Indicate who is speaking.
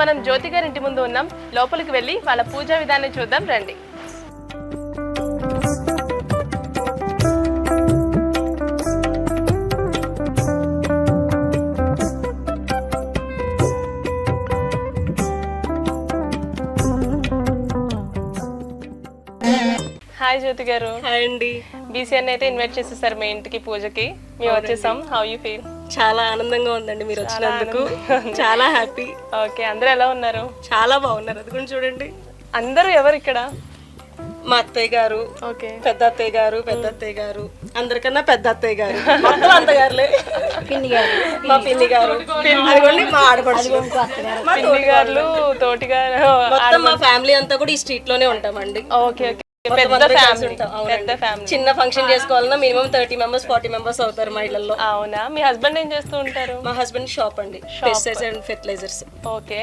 Speaker 1: మనం జ్యోతి గారి ఇంటి ముందు ఉన్నాం. లోపలికి వెళ్ళి వాళ్ళ పూజా విధానం చూద్దాం రండి. హాయ్ జ్యోతి గారు.
Speaker 2: హాయ్ అండి.
Speaker 1: బీసీఆర్ అయితే ఇన్వైట్ చేసేసారు మీ ఇంటికి పూజకి. మేము వచ్చేసాం. How you feel?
Speaker 2: చాలా ఆనందంగా ఉందండి మీరు వచ్చినందుకు. చాలా హ్యాపీ.
Speaker 1: ఓకే, అందరూ ఎలా ఉన్నారు?
Speaker 2: చాలా బాగున్నారు. అది కూడా చూడండి.
Speaker 1: అందరూ ఎవరు ఇక్కడ?
Speaker 2: మా అత్తయ్య గారు,
Speaker 1: ఓకే,
Speaker 2: పెద్ద అత్తయ్య గారు, అందరికన్నా పెద్ద అత్తయ్య గారు, మొత్తం అత్తగారులే, మా పిన్ని గారు, అదిగోండి మా ఆడపడుచు, మా
Speaker 1: పిన్ని గారు, తోటి గారు,
Speaker 2: మొత్తం మా ఫ్యామిలీ అంతా కూడా ఈ స్ట్రీట్ లోనే ఉంటామండి.
Speaker 1: ఓకే ఓకే, పెద్ద ఫ్యామిలీ.
Speaker 2: చిన్న ఫంక్షన్ చేసుకోవాలన్నా మినిమం 30 మెంబర్స్ 40 మెంబర్స్ అవుతారు మా ఇళ్లలో.
Speaker 1: అవునా? మీ హస్బెండ్ ఏం చేస్తూ ఉంటారు?
Speaker 2: మా హస్బెండ్ షాప్ అండి, పెస్టిసైడ్స్ అండ్ ఫెర్టిలైజర్స్.
Speaker 1: ఓకే.